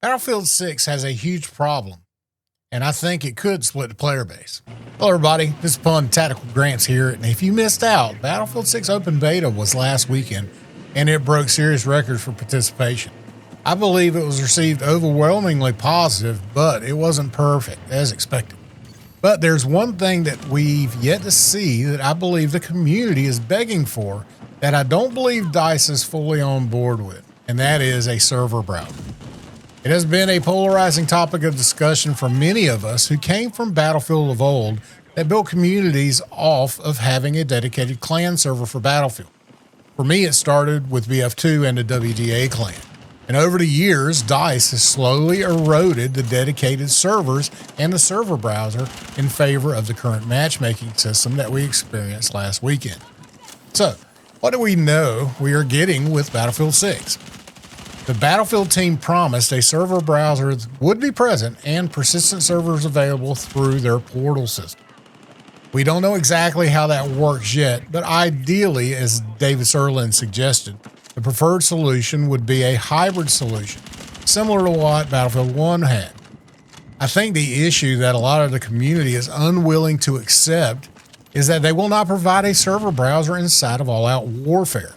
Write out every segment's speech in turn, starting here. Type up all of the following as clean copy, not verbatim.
Battlefield 6 has a huge problem, and I think it could split the player base. Hello, everybody. This is Pun Tactical Gramps here, and if you missed out, Battlefield 6 Open Beta was last weekend, and it broke serious records for participation. I believe it was received overwhelmingly positive, but it wasn't perfect, as expected. But there's one thing that we've yet to see that I believe the community is begging for that I don't believe DICE is fully on board with, and that is a server browser. It has been a polarizing topic of discussion for many of us who came from Battlefield of old that built communities off of having a dedicated clan server for Battlefield. For me, it started with BF2 and the WDA clan. And over the years, DICE has slowly eroded the dedicated servers and the server browser in favor of the current matchmaking system that we experienced last weekend. So, what do we know we are getting with Battlefield 6? The Battlefield team promised a server browser would be present and persistent servers available through their portal system. We don't know exactly how that works yet, but ideally, as David Sirlin suggested, the preferred solution would be a hybrid solution, similar to what Battlefield 1 had. I think the issue that a lot of the community is unwilling to accept is that they will not provide a server browser inside of all-out warfare.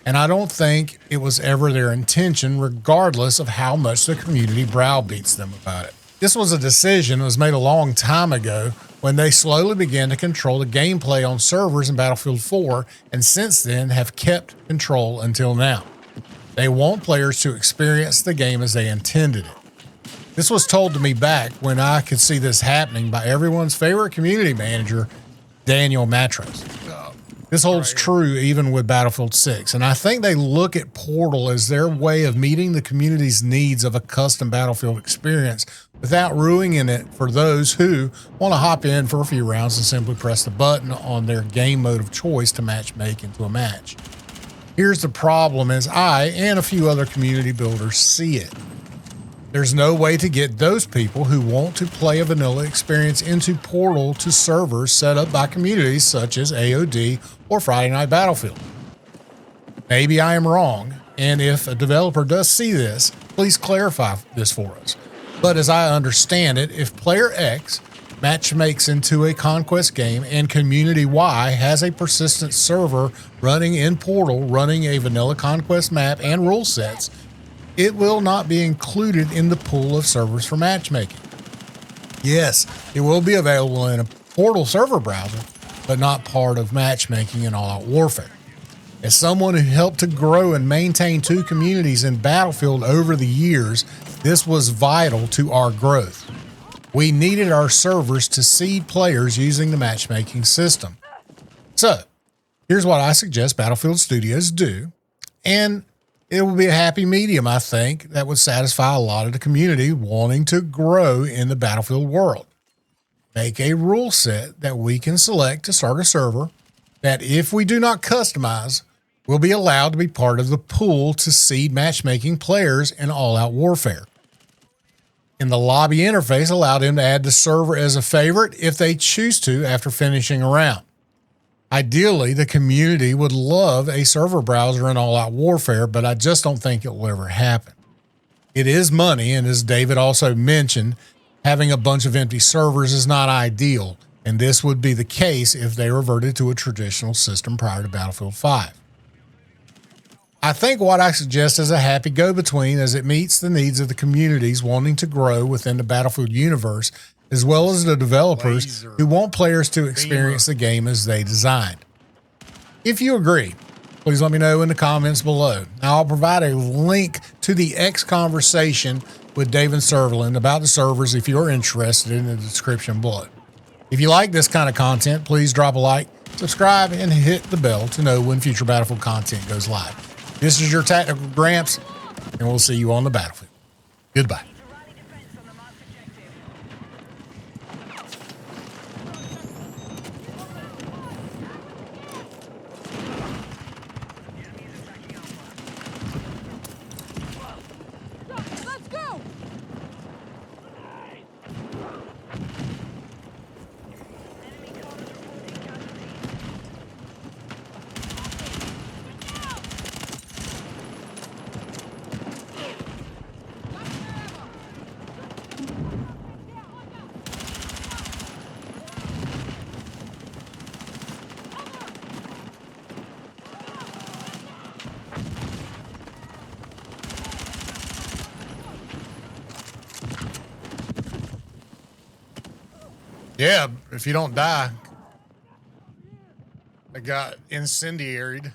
And I don't think it was ever their intention, regardless of how much the community browbeats them about it. This was a decision that was made a long time ago when they slowly began to control the gameplay on servers in Battlefield 4, and since then have kept control until now. They want players to experience the game as they intended it. This was told to me back when I could see this happening by everyone's favorite community manager, Daniel Matros. This holds true even with Battlefield 6, and I think they look at Portal as their way of meeting the community's needs of a custom Battlefield experience without ruining it for those who want to hop in for a few rounds and simply press the button on their game mode of choice to matchmake into a match. Here's the problem as I and a few other community builders see it. There's no way to get those people who want to play a vanilla experience into Portal to servers set up by communities such as AOD or Friday Night Battlefield. Maybe I am wrong, and if a developer does see this, please clarify this for us. But as I understand it, if player X matchmakes into a Conquest game and community Y has a persistent server running in Portal, running a vanilla Conquest map and rule sets, it will not be included in the pool of servers for matchmaking. Yes, it will be available in a Portal server browser, but not part of matchmaking in all-out warfare. As someone who helped to grow and maintain two communities in Battlefield over the years, this was vital to our growth. We needed our servers to seed players using the matchmaking system. So, here's what I suggest Battlefield Studios do, and it will be a happy medium, I think, that would satisfy a lot of the community wanting to grow in the Battlefield world. Make a rule set that we can select to start a server that, if we do not customize, will be allowed to be part of the pool to seed matchmaking players in all-out warfare. In the lobby interface, allow them to add the server as a favorite if they choose to after finishing a round. Ideally, the community would love a server browser in all-out warfare, but I just don't think it will ever happen. It is money, and as David also mentioned, having a bunch of empty servers is not ideal, and this would be the case if they reverted to a traditional system prior to Battlefield 5. I think what I suggest is a happy go-between as it meets the needs of the communities wanting to grow within the Battlefield universe, as well as the developers who want players to experience the game as they designed. If you agree, please let me know in the comments below. Now, I'll provide a link to the X conversation with David Sirlin about the servers if you're interested in the description below. If you like this kind of content, please drop a like, subscribe, and hit the bell to know when future Battlefield content goes live. This is your Tactical Gramps, and we'll see you on the battlefield. Goodbye. Yeah, if you don't die. I got incendiaried.